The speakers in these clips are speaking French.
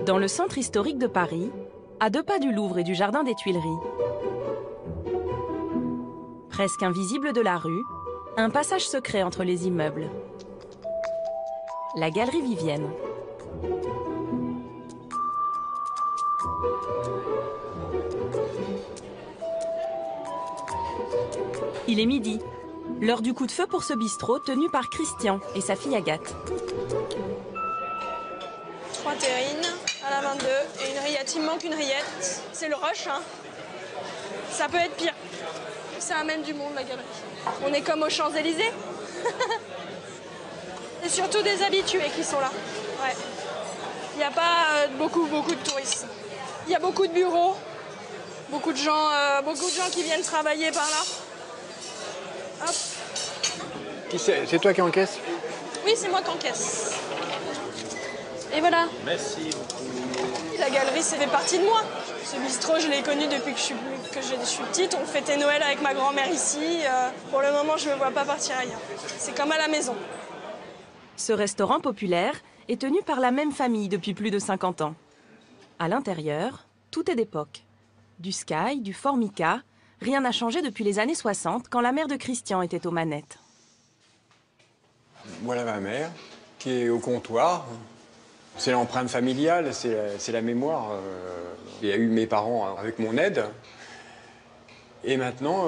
Dans le centre historique de Paris, à 2 pas du Louvre et du jardin des Tuileries, presque invisible de la rue, un passage secret entre les immeubles. La Galerie Vivienne. Il est midi, l'heure du coup de feu pour ce bistrot tenu par Christian et sa fille Agathe. 3 terrines à la 22 et une rillette. Il me manque une rillette. C'est le rush, hein. Ça peut être pire. Ça amène du monde, la galerie. On est comme aux Champs-Élysées. C'est surtout des habitués qui sont là. Ouais. Il n'y a pas beaucoup de touristes. Il y a beaucoup de bureaux, beaucoup de gens qui viennent travailler par là. Hop. Qui c'est toi qui encaisse? Oui, c'est moi qui encaisse. Et voilà. Merci beaucoup. La galerie, ça fait partie de moi. Ce bistrot, je l'ai connu depuis que je suis petite. On fêtait Noël avec ma grand-mère ici. Pour le moment, je ne me vois pas partir ailleurs. C'est comme à la maison. Ce restaurant populaire est tenu par la même famille depuis plus de 50 ans. À l'intérieur, tout est d'époque. Du Sky, du Formica, rien n'a changé depuis les années 60 quand la mère de Christian était aux manettes. Voilà ma mère qui est au comptoir. C'est l'empreinte familiale, c'est la mémoire. Il y a eu mes parents avec mon aide. Et maintenant,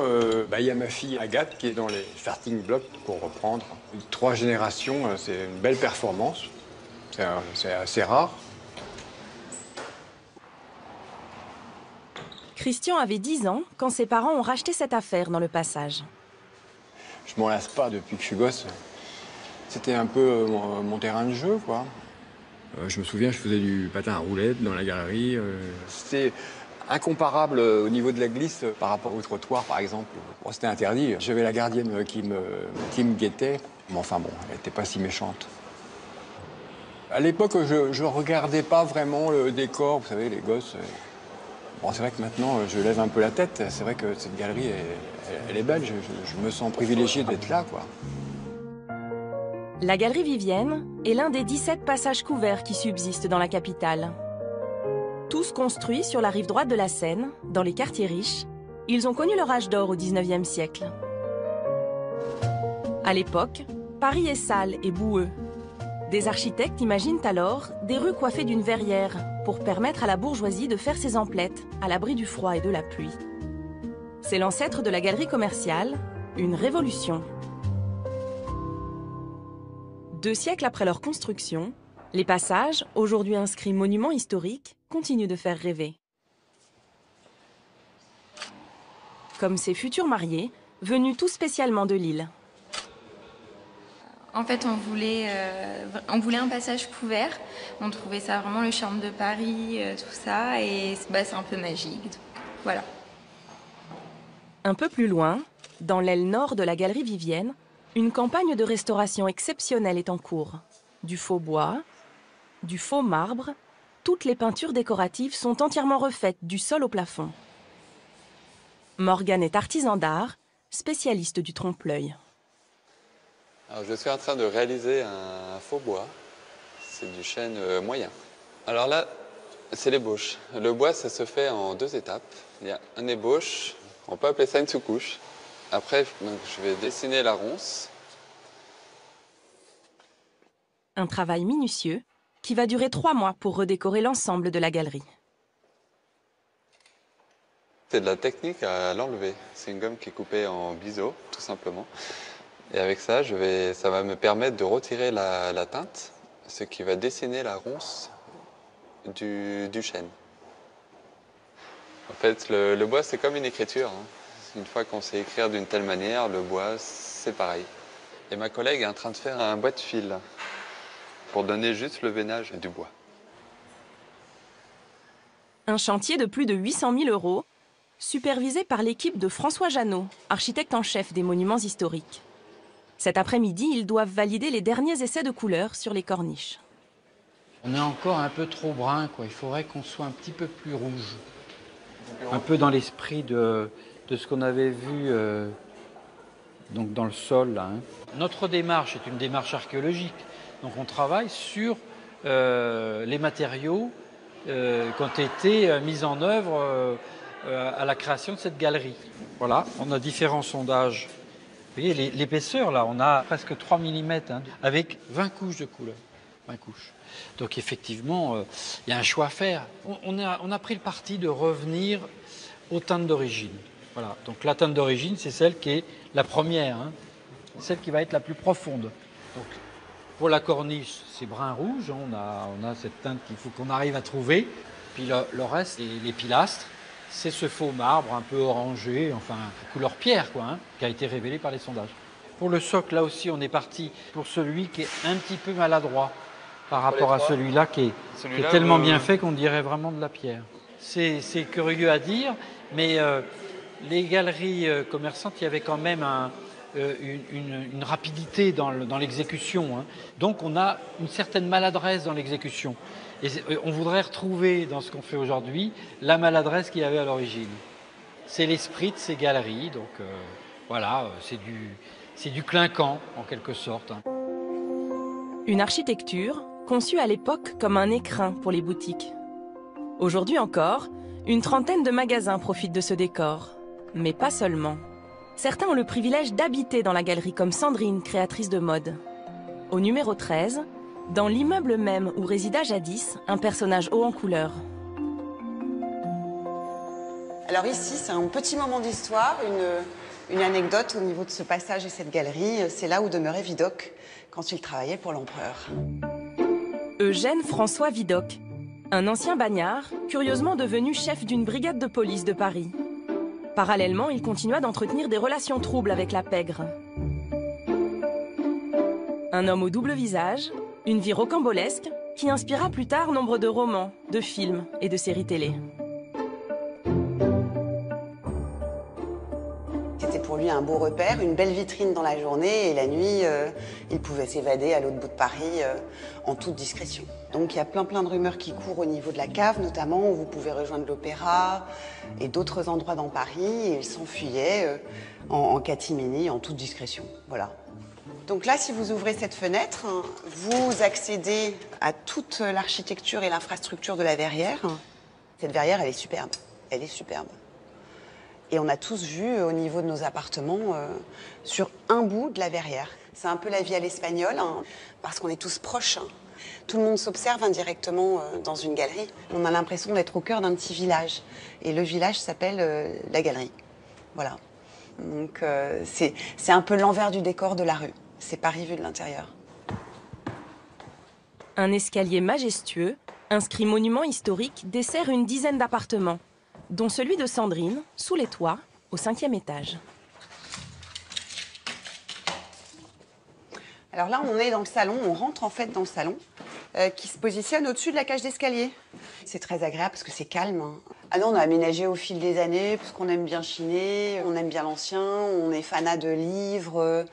il y a ma fille Agathe qui est dans les starting blocks pour reprendre. 3 générations, c'est une belle performance. C'est assez rare. Christian avait 10 ans quand ses parents ont racheté cette affaire dans le passage. Je m'en lasse pas depuis que je suis gosse. C'était un peu mon terrain de jeu, quoi. Je me souviens, je faisais du patin à roulettes dans la galerie. C'était incomparable au niveau de la glisse par rapport au trottoir, par exemple. Bon, c'était interdit. J'avais la gardienne qui me guettait. Mais enfin bon, elle n'était pas si méchante. À l'époque, je regardais pas vraiment le décor. Vous savez, les gosses. Bon, c'est vrai que maintenant, je lève un peu la tête. C'est vrai que cette galerie, elle est belle. Je me sens privilégié d'être là, quoi. La Galerie Vivienne est l'un des 17 passages couverts qui subsistent dans la capitale. Tous construits sur la rive droite de la Seine, dans les quartiers riches, ils ont connu leur âge d'or au XIXe siècle. À l'époque, Paris est sale et boueux. Des architectes imaginent alors des rues coiffées d'une verrière pour permettre à la bourgeoisie de faire ses emplettes à l'abri du froid et de la pluie. C'est l'ancêtre de la galerie commerciale, une révolution. 2 siècles après leur construction, les passages, aujourd'hui inscrits monuments historiques, continuent de faire rêver. Comme ces futurs mariés, venus tout spécialement de Lille. En fait, on voulait un passage couvert. On trouvait ça vraiment le charme de Paris, tout ça, et c'est un peu magique. Voilà. Un peu plus loin, dans l'aile nord de la Galerie Vivienne, une campagne de restauration exceptionnelle est en cours. Du faux bois, du faux marbre, toutes les peintures décoratives sont entièrement refaites du sol au plafond. Morgane est artisan d'art, spécialiste du trompe-l'œil. Alors, je suis en train de réaliser un faux bois. C'est du chêne moyen. Alors là, c'est l'ébauche. Le bois, ça se fait en 2 étapes. Il y a un ébauche, on peut appeler ça une sous-couche. Après, je vais dessiner la ronce. Un travail minutieux qui va durer 3 mois pour redécorer l'ensemble de la galerie. C'est de la technique à l'enlever. C'est une gomme qui est coupée en biseau, tout simplement. Et avec ça, ça va me permettre de retirer la teinte, ce qui va dessiner la ronce du chêne. En fait, le bois, c'est comme une écriture, hein. Une fois qu'on sait écrire d'une telle manière, le bois, c'est pareil. Et ma collègue est en train de faire un bois de fil pour donner juste le veinage du bois. Un chantier de plus de 800 000 €, supervisé par l'équipe de François Jeannot, architecte en chef des monuments historiques. Cet après-midi, ils doivent valider les derniers essais de couleurs sur les corniches. On est encore un peu trop brun, quoi. Il faudrait qu'on soit un petit peu plus rouge. Un peu dans l'esprit de ce qu'on avait vu donc dans le sol, là, hein. Notre démarche est une démarche archéologique. Donc on travaille sur les matériaux qui ont été mises en œuvre à la création de cette galerie. Voilà, on a différents sondages. Vous voyez, l'épaisseur, là, on a presque 3 mm, hein, avec 20 couches de couleur. 20 couches. Donc effectivement, il y a un choix à faire. On a pris le parti de revenir aux teintes d'origine. Voilà. Donc la teinte d'origine, c'est celle qui est la première, hein, celle qui va être la plus profonde. Donc, pour la corniche, c'est brun-rouge. On a cette teinte qu'il faut qu'on arrive à trouver. Puis le reste, les pilastres, c'est ce faux marbre un peu orangé, enfin couleur pierre, quoi, hein, qui a été révélé par les sondages. Pour le socle, là aussi, on est parti pour celui qui est un petit peu maladroit par rapport à celui-là qui est tellement bien fait qu'on dirait vraiment de la pierre. C'est curieux à dire, mais les galeries commerçantes, il y avait quand même une rapidité dans l'exécution, hein. Donc on a une certaine maladresse dans l'exécution. Et on voudrait retrouver dans ce qu'on fait aujourd'hui la maladresse qu'il y avait à l'origine. C'est l'esprit de ces galeries, donc voilà, c'est du clinquant en quelque sorte, hein. Une architecture conçue à l'époque comme un écrin pour les boutiques. Aujourd'hui encore, une trentaine de magasins profitent de ce décor. Mais pas seulement. Certains ont le privilège d'habiter dans la galerie comme Sandrine, créatrice de mode. Au numéro 13, dans l'immeuble même où résida jadis un personnage haut en couleur. Alors ici, c'est un petit moment d'histoire, une anecdote au niveau de ce passage et cette galerie. C'est là où demeurait Vidocq quand il travaillait pour l'empereur. Eugène François Vidocq, un ancien bagnard, curieusement devenu chef d'une brigade de police de Paris. Parallèlement, il continua d'entretenir des relations troubles avec la pègre. Un homme au double visage, une vie rocambolesque, qui inspira plus tard nombre de romans, de films et de séries télé. C'était pour lui un beau repère, une belle vitrine dans la journée, et la nuit, il pouvait s'évader à l'autre bout de Paris en toute discrétion. Donc il y a plein de rumeurs qui courent au niveau de la cave, notamment, où vous pouvez rejoindre l'Opéra et d'autres endroits dans Paris, et il s'enfuyait en catimini, en toute discrétion. Voilà. Donc là, si vous ouvrez cette fenêtre, vous accédez à toute l'architecture et l'infrastructure de la verrière. Cette verrière, elle est superbe. Elle est superbe. Et on a tous vu au niveau de nos appartements sur un bout de la verrière. C'est un peu la vie à l'espagnol, hein, parce qu'on est tous proches. Hein. Tout le monde s'observe indirectement dans une galerie. On a l'impression d'être au cœur d'un petit village. Et le village s'appelle la galerie. Voilà. Donc c'est un peu l'envers du décor de la rue. C'est Paris vu de l'intérieur. Un escalier majestueux, inscrit monument historique, dessert une dizaine d'appartements, dont celui de Sandrine, sous les toits, au 5e étage. Alors là, on est dans le salon, on rentre en fait dans le salon, qui se positionne au-dessus de la cage d'escalier. C'est très agréable parce que c'est calme. Hein. Ah non, on a aménagé au fil des années, parce qu'on aime bien chiner, on aime bien l'ancien, on est fanat de livres,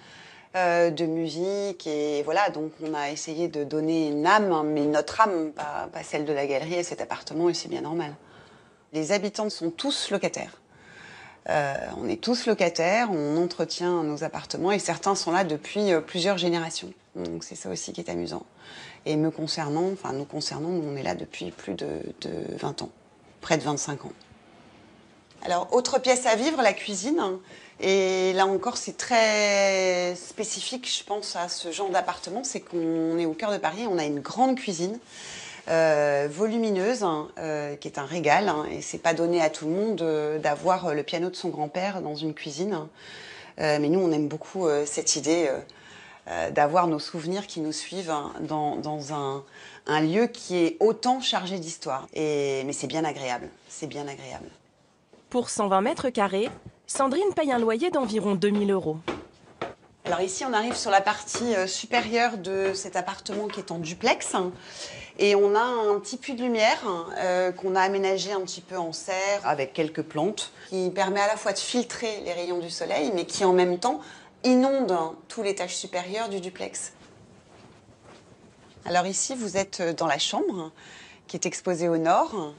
de musique, et voilà, donc on a essayé de donner une âme, hein, mais notre âme, pas celle de la galerie et cet appartement, et c'est bien normal. Les habitants sont tous locataires. On est tous locataires, on entretient nos appartements et certains sont là depuis plusieurs générations. Donc c'est ça aussi qui est amusant. Et nous concernant, on est là depuis plus de 20 ans, près de 25 ans. Alors, autre pièce à vivre, la cuisine. Et là encore, c'est très spécifique, je pense, à ce genre d'appartement. C'est qu'on est au cœur de Paris, on a une grande cuisine. Volumineuse, qui est un régal, hein, et c'est pas donné à tout le monde d'avoir le piano de son grand-père dans une cuisine. Mais nous, on aime beaucoup cette idée d'avoir nos souvenirs qui nous suivent dans un lieu qui est autant chargé d'histoire. Mais c'est bien agréable, c'est bien agréable. Pour 120 mètres carrés, Sandrine paye un loyer d'environ 2 000 €. Alors ici, on arrive sur la partie supérieure de cet appartement qui est en duplex. Et on a un petit puits de lumière qu'on a aménagé un petit peu en serre avec quelques plantes qui permet à la fois de filtrer les rayons du soleil, mais qui en même temps inonde tout l'étage supérieur du duplex. Alors ici, vous êtes dans la chambre qui est exposé au nord,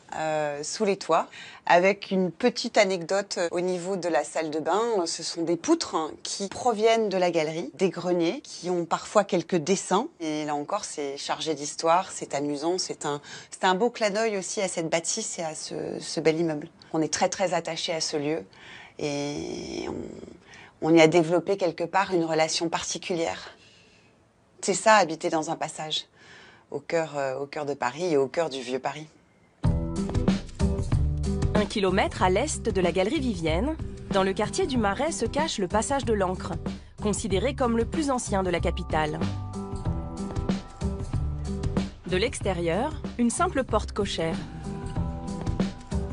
sous les toits, avec une petite anecdote au niveau de la salle de bain. Ce sont des poutres qui proviennent de la galerie, des greniers, qui ont parfois quelques dessins. Et là encore, c'est chargé d'histoire, c'est amusant, c'est un beau clin d'œil aussi à cette bâtisse et à ce bel immeuble. On est très très attaché à ce lieu et on y a développé quelque part une relation particulière. C'est ça, habiter dans un passage. Au cœur de Paris et au cœur du vieux Paris. 1 kilomètre à l'est de la galerie Vivienne, dans le quartier du Marais se cache le passage de l'Ancre, considéré comme le plus ancien de la capitale. De l'extérieur, une simple porte cochère.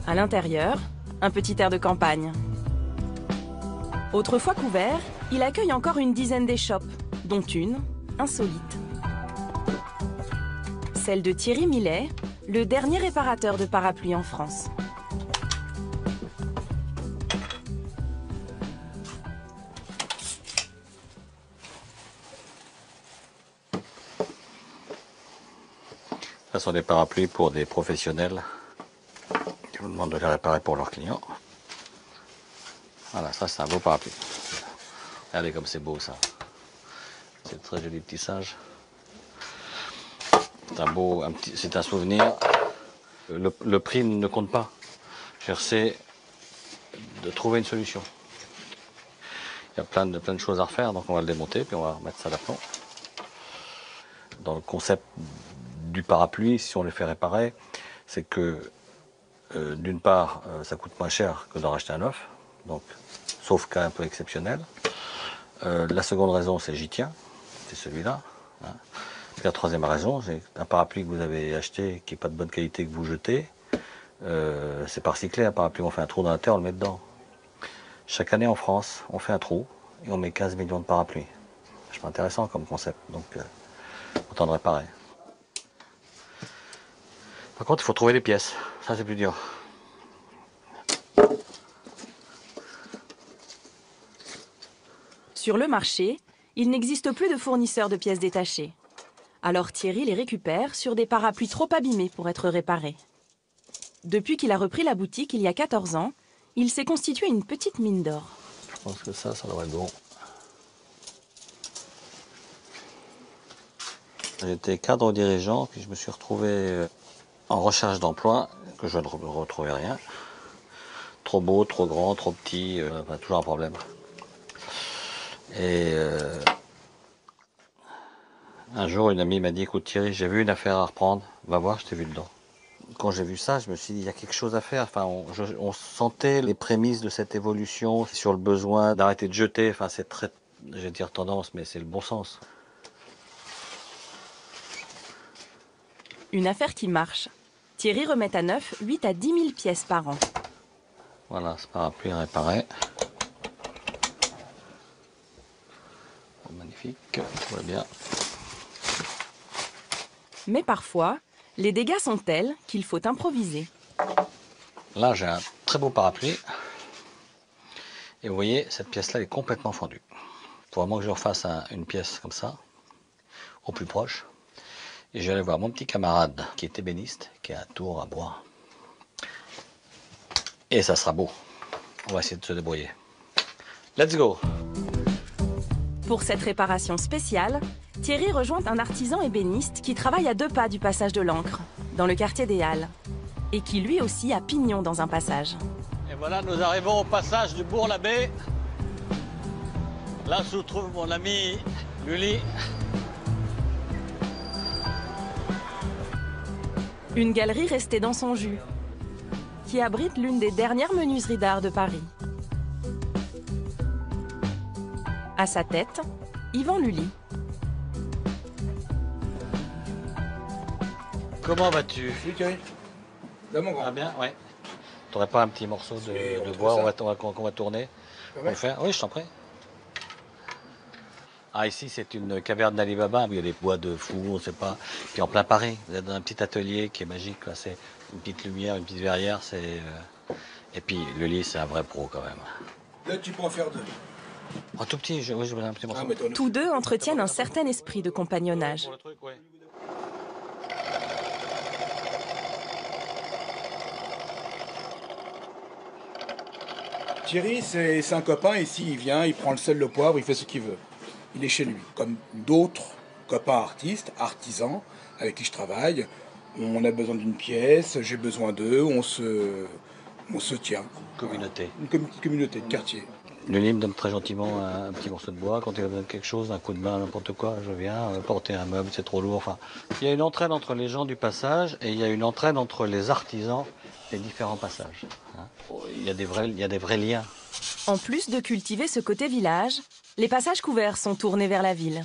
À l'intérieur, un petit air de campagne. Autrefois couvert, il accueille encore une dizaine d'échoppes, dont une insolite. Celle de Thierry Millet, le dernier réparateur de parapluies en France. Ce sont des parapluies pour des professionnels qui vous demandent de les réparer pour leurs clients. Voilà, ça c'est un beau parapluie. Regardez comme c'est beau ça. C'est très joli petit singe. C'est un souvenir. Le prix ne compte pas. C'est de trouver une solution. Il y a plein de choses à refaire, donc on va le démonter puis on va remettre ça d'aplomb. Dans le concept du parapluie, si on le fait réparer, c'est que d'une part, ça coûte moins cher que d'en racheter un neuf, donc sauf cas un peu exceptionnel. La seconde raison, c'est j'y tiens, c'est celui-là. Hein. La troisième raison, c'est un parapluie que vous avez acheté qui n'est pas de bonne qualité que vous jetez, c'est pas recyclé un parapluie, on fait un trou dans la terre, on le met dedans. Chaque année en France, on fait un trou et on met 15 millions de parapluies. C'est pas intéressant comme concept, donc autant de réparer. Par contre, il faut trouver les pièces, ça c'est plus dur. Sur le marché, il n'existe plus de fournisseurs de pièces détachées. Alors Thierry les récupère sur des parapluies trop abîmés pour être réparés. Depuis qu'il a repris la boutique il y a 14 ans, il s'est constitué une petite mine d'or. Je pense que ça devrait être bon. J'étais cadre dirigeant, puis je me suis retrouvé en recherche d'emploi, que je ne retrouvais rien. Trop beau, trop grand, trop petit, toujours un problème. Et un jour, une amie m'a dit, écoute Thierry, j'ai vu une affaire à reprendre, va voir, je t'ai vu dedans. Quand j'ai vu ça, je me suis dit, il y a quelque chose à faire. Enfin, on sentait les prémices de cette évolution sur le besoin d'arrêter de jeter. Enfin, c'est très, je vais dire tendance, mais c'est le bon sens. Une affaire qui marche. Thierry remet à neuf 8 à 10 000 pièces par an. Voilà, ce parapluie est réparé. Magnifique, tout va bien. Mais parfois, les dégâts sont tels qu'il faut improviser. Là, j'ai un très beau parapluie. Et vous voyez, cette pièce-là est complètement fendue. Il faut vraiment que je refasse une pièce comme ça, au plus proche. Et je vais aller voir mon petit camarade qui est ébéniste, qui a un tour à bois. Et ça sera beau. On va essayer de se débrouiller. Let's go! Pour cette réparation spéciale, Thierry rejoint un artisan ébéniste qui travaille à 2 pas du passage de l'Ancre, dans le quartier des Halles, et qui lui aussi a pignon dans un passage. Et voilà, nous arrivons au passage du Bourg-l'Abbé. Là se trouve mon ami Lully. Une galerie restée dans son jus, qui abrite l'une des dernières menuiseries d'art de Paris. À sa tête, Yvan Lully. Comment vas-tu? Oui, Thierry. Là, mon grand. Ah bien, ouais. T'aurais pas un petit morceau de bois qu'on va tourner? On va le faire? Oui, je t'en prie. Ah, ici, c'est une caverne d'Ali Baba. Il y a des bois de fou, on ne sait pas. Puis en plein Paris, vous êtes dans un petit atelier qui est magique. C'est une petite lumière, une petite verrière. Et puis, le lit, c'est un vrai pro quand même. Là, tu peux en faire 2. Un tout petit, oui, je veux un petit morceau. Tous deux entretiennent un certain esprit de compagnonnage. Thierry, c'est un copain, ici, il vient, il prend le sel, le poivre, il fait ce qu'il veut. Il est chez lui, comme d'autres copains artistes, artisans, avec qui je travaille. On a besoin d'une pièce, j'ai besoin d'eux, on se tient. Communauté. Une petite communauté de quartier. Luni me donne très gentiment un petit morceau de bois. Quand il a besoin de quelque chose, un coup de main, n'importe quoi, je viens porter un meuble, c'est trop lourd. Enfin, il y a une entraide entre les gens du passage et il y a une entraide entre les artisans des différents passages. Il y a des vrais liens. En plus de cultiver ce côté village, les passages couverts sont tournés vers la ville.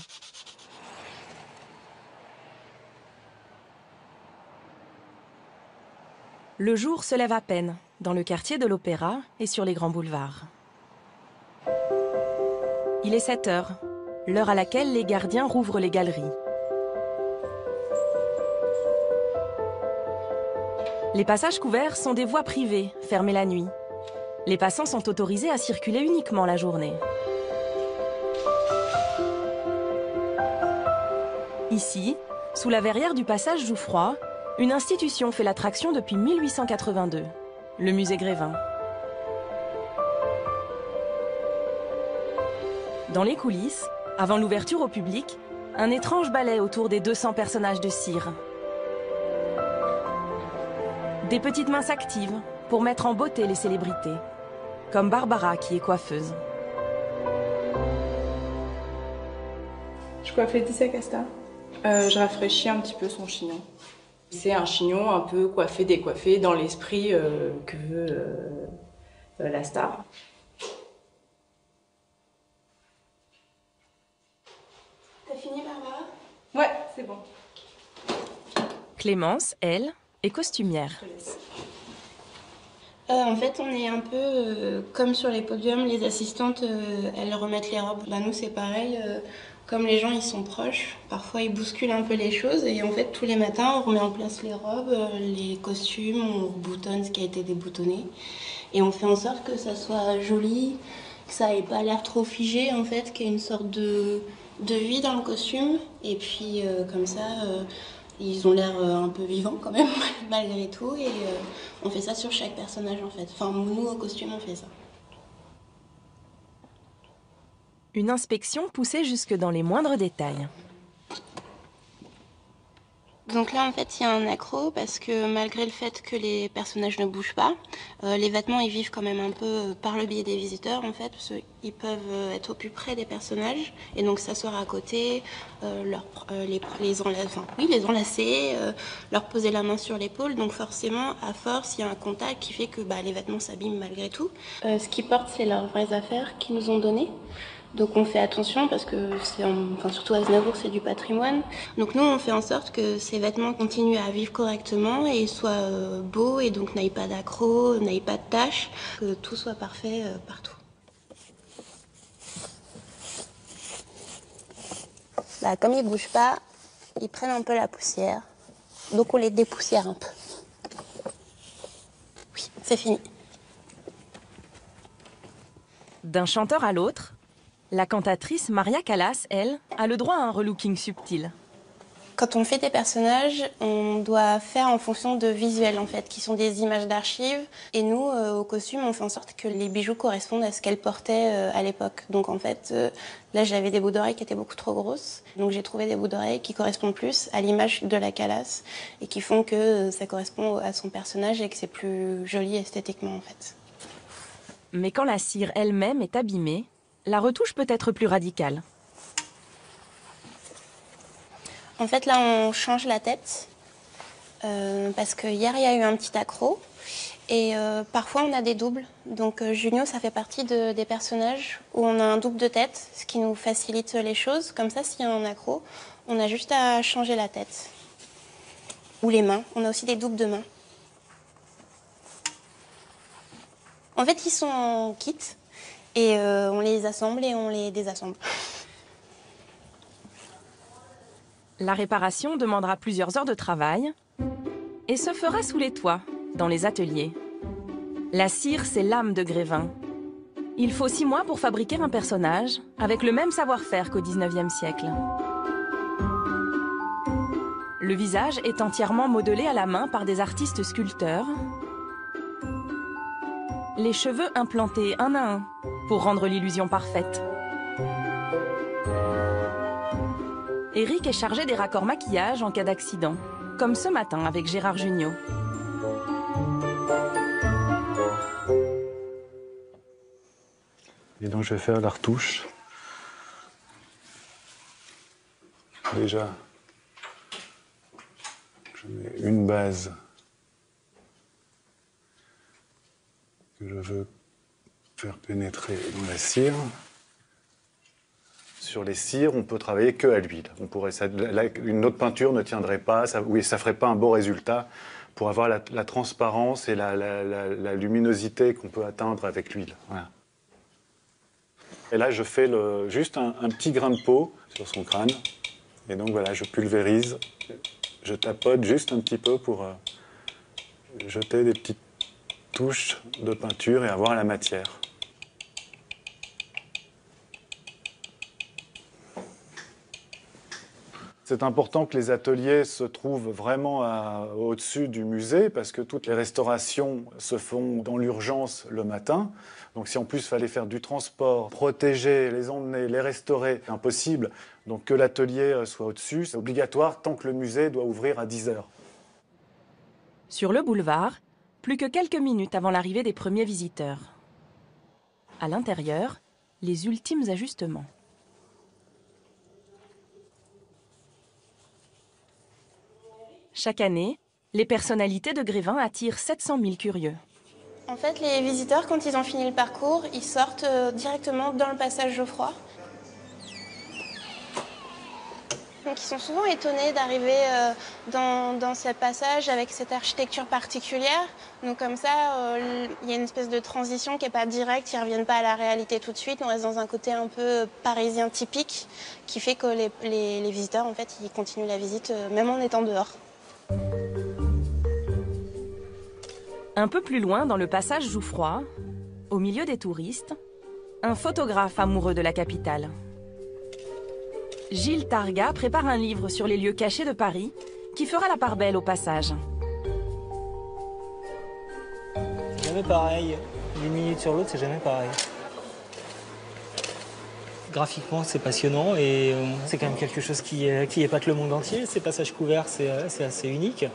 Le jour se lève à peine, dans le quartier de l'Opéra et sur les grands boulevards. Il est 7 heures, l'heure à laquelle les gardiens rouvrent les galeries. Les passages couverts sont des voies privées, fermées la nuit. Les passants sont autorisés à circuler uniquement la journée. Ici, sous la verrière du passage Jouffroy, une institution fait l'attraction depuis 1882, le musée Grévin. Dans les coulisses, avant l'ouverture au public, un étrange ballet autour des 200 personnages de cire. Des petites mains s'activent pour mettre en beauté les célébrités, comme Barbara qui est coiffeuse. Je coiffe Laetitia Casta. Je rafraîchis un petit peu son chignon. C'est un chignon un peu coiffé, décoiffé, dans l'esprit que veut la star. T'as fini, Barbara? Ouais, c'est bon. Clémence, elle, est costumière. En fait, on est un peu comme sur les podiums, les assistantes, elles remettent les robes. Bah, nous, c'est pareil. Comme les gens, ils sont proches, parfois ils bousculent un peu les choses. Et en fait, tous les matins, on remet en place les robes, les costumes, on boutonne ce qui a été déboutonné. Et on fait en sorte que ça soit joli, que ça ait pas l'air trop figé, en fait, qu'il y ait une sorte de vie dans le costume. Et puis, comme ça... ils ont l'air un peu vivants quand même, malgré tout, et on fait ça sur chaque personnage en fait. Enfin, nous, au costume, on fait ça. Une inspection poussée jusque dans les moindres détails. Donc là, en fait, il y a un accro parce que malgré le fait que les personnages ne bougent pas, les vêtements, ils vivent quand même un peu par le biais des visiteurs, en fait, parce qu'ils peuvent être au plus près des personnages et donc s'asseoir à côté, les enlacer, leur poser la main sur l'épaule. Donc forcément, à force, il y a un contact qui fait que les vêtements s'abîment malgré tout. Ce qu'ils portent, c'est leurs vraies affaires qu'ils nous ont données. Donc on fait attention parce que surtout à Aznavour, c'est du patrimoine. Donc nous, on fait en sorte que ces vêtements continuent à vivre correctement et soient beaux et donc n'aillent pas d'accros, n'aillent pas de taches, que tout soit parfait partout. Comme ils bougent pas, ils prennent un peu la poussière. Donc on les dépoussière un peu. Oui, c'est fini. D'un chanteur à l'autre, la cantatrice Maria Callas, elle, a le droit à un relooking subtil. Quand on fait des personnages, on doit faire en fonction de visuels, en fait, qui sont des images d'archives. Et nous, au costume, on fait en sorte que les bijoux correspondent à ce qu'elle portait à l'époque. Donc en fait, là, j'avais des boucles d'oreilles qui étaient beaucoup trop grosses. Donc j'ai trouvé des boucles d'oreilles qui correspondent plus à l'image de la Callas et qui font que ça correspond à son personnage et que c'est plus joli esthétiquement, en fait. Mais quand la cire elle-même est abîmée, la retouche peut être plus radicale. En fait, là, on change la tête parce que hier, il y a eu un petit accro et parfois, on a des doubles. Donc, Junio, ça fait partie des personnages où on a un double de tête, ce qui nous facilite les choses. Comme ça, s'il y a un accro, on a juste à changer la tête. Ou les mains. On a aussi des doubles de mains. En fait, ils sont en kit et on les assemble et on les désassemble. La réparation demandera plusieurs heures de travail et se fera sous les toits, dans les ateliers. La cire, c'est l'âme de Grévin. Il faut 6 mois pour fabriquer un personnage avec le même savoir-faire qu'au XIXe siècle. Le visage est entièrement modelé à la main par des artistes sculpteurs. les cheveux implantés un à un pour rendre l'illusion parfaite. Eric est chargé des raccords maquillage en cas d'accident, comme ce matin avec Gérard Jugnot. Et donc je vais faire la retouche. Déjà, je mets une base que je veux faire pénétrer dans la cire. Sur les cires, on peut travailler que à l'huile. Une autre peinture ne tiendrait pas, ça ferait pas un beau résultat pour avoir la transparence et la luminosité qu'on peut atteindre avec l'huile. Voilà. Et là, je fais juste un petit grain de peau sur son crâne. Et donc voilà, je pulvérise, je tapote juste un petit peu pour jeter des petites touches de peinture et avoir la matière. C'est important que les ateliers se trouvent vraiment au-dessus du musée parce que toutes les restaurations se font dans l'urgence le matin. Donc si en plus il fallait faire du transport, protéger, les emmener, les restaurer, c'est impossible. Donc que l'atelier soit au-dessus, c'est obligatoire tant que le musée doit ouvrir à 10 h. Sur le boulevard, plus que quelques minutes avant l'arrivée des premiers visiteurs. À l'intérieur, les ultimes ajustements. Chaque année, les personnalités de Grévin attirent 700 000 curieux. En fait, les visiteurs, quand ils ont fini le parcours, ils sortent directement dans le passage Geoffroy. Donc ils sont souvent étonnés d'arriver dans ce passage avec cette architecture particulière. Donc comme ça, il y a une espèce de transition qui n'est pas directe, ils ne reviennent pas à la réalité tout de suite. On reste dans un côté un peu parisien typique qui fait que les visiteurs, en fait, ils continuent la visite même en étant dehors. Un peu plus loin, dans le passage Jouffroy, au milieu des touristes, un photographe amoureux de la capitale. Gilles Targa prépare un livre sur les lieux cachés de Paris qui fera la part belle au passage. C'est jamais pareil. D'une minute sur l'autre, c'est jamais pareil. Graphiquement, c'est passionnant et c'est quand même quelque chose qui épate le monde entier. Ces passages couverts, c'est assez unique.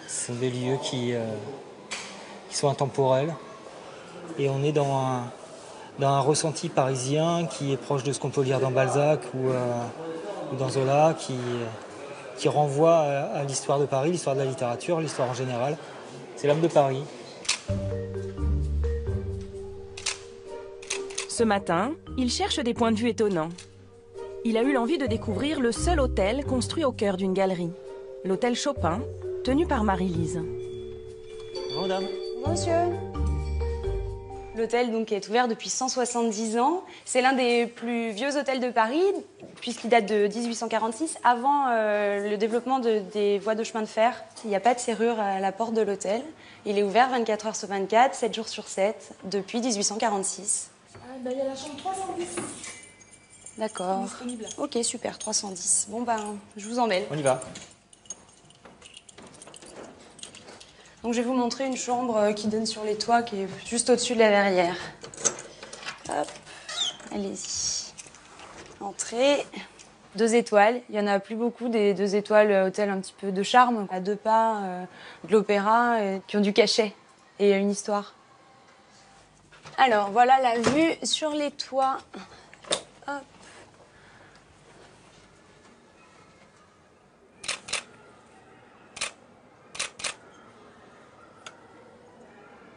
Ce sont des lieux qui sont intemporels. Et on est dans un ressenti parisien qui est proche de ce qu'on peut lire dans Balzac ou dans Zola, qui renvoie à l'histoire de Paris, l'histoire de la littérature, l'histoire en général. C'est l'âme de Paris. Ce matin, il cherche des points de vue étonnants. Il a eu l'envie de découvrir le seul hôtel construit au cœur d'une galerie. L'hôtel Chopin, tenu par Marie-Lise. Bonjour, madame. Monsieur. L'hôtel donc est ouvert depuis 170 ans. C'est l'un des plus vieux hôtels de Paris, puisqu'il date de 1846, avant le développement des voies de chemin de fer. Il n'y a pas de serrure à la porte de l'hôtel. Il est ouvert 24 heures sur 24, 7 jours sur 7, depuis 1846. Il y a la chambre 310. D'accord. Ok, super, 310. Bon, je vous emmène. On y va. Donc, je vais vous montrer une chambre qui donne sur les toits, qui est juste au-dessus de la verrière. Hop, allez-y. Entrée. 2 étoiles. Il y en a plus beaucoup des 2 étoiles hôtel un petit peu de charme, à 2 pas de l'opéra, qui ont du cachet et une histoire. Alors, voilà la vue sur les toits. Hop.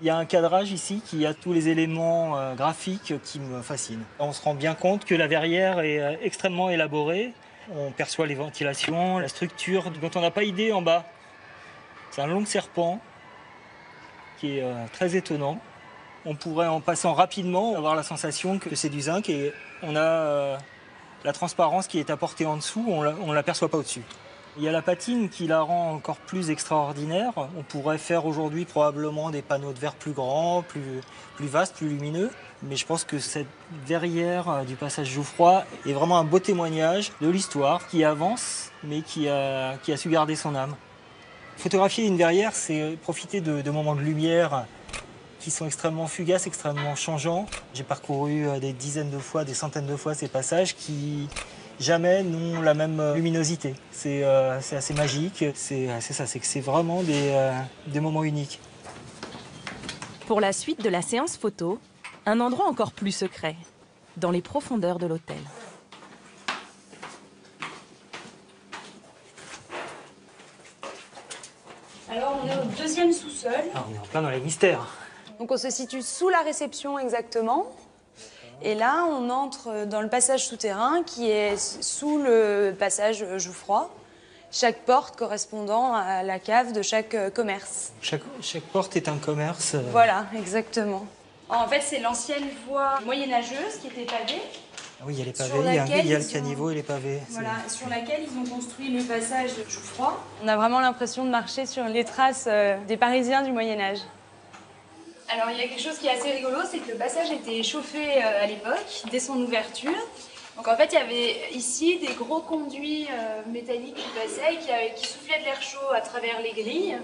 Il y a un cadrage ici qui a tous les éléments graphiques qui me fascinent. On se rend bien compte que la verrière est extrêmement élaborée. On perçoit les ventilations, la structure dont on n'a pas idée en bas. C'est un long serpent qui est très étonnant. On pourrait, en passant rapidement, avoir la sensation que c'est du zinc et on a la transparence qui est apportée en dessous, on ne l'aperçoit pas au-dessus. Il y a la patine qui la rend encore plus extraordinaire. On pourrait faire aujourd'hui probablement des panneaux de verre plus grands, plus vastes, plus lumineux. Mais je pense que cette verrière du passage Jouffroy est vraiment un beau témoignage de l'histoire qui avance, mais qui a su garder son âme. Photographier une verrière, c'est profiter de moments de lumière qui sont extrêmement fugaces, extrêmement changeants. J'ai parcouru des dizaines de fois, des centaines de fois ces passages qui jamais n'ont la même luminosité. C'est assez magique, c'est ça, c'est que c'est vraiment des moments uniques. Pour la suite de la séance photo, un endroit encore plus secret, dans les profondeurs de l'hôtel. Alors on est au deuxième sous-sol. Ah, on est en plein dans les mystères. Donc on se situe sous la réception exactement. Et là, on entre dans le passage souterrain qui est sous le passage Jouffroy. Chaque porte correspondant à la cave de chaque commerce. Chaque porte est un commerce. Voilà, exactement. En fait, c'est l'ancienne voie moyenâgeuse qui était pavée. Ah oui, il y a les pavés, il y a le caniveau et les pavés. Voilà, sur laquelle ils ont construit le passage Jouffroy. On a vraiment l'impression de marcher sur les traces des Parisiens du Moyen-Âge. Alors, il y a quelque chose qui est assez rigolo, c'est que le passage était chauffé à l'époque, dès son ouverture. Donc en fait, il y avait ici des gros conduits métalliques qui passaient et qui soufflaient de l'air chaud à travers les grilles.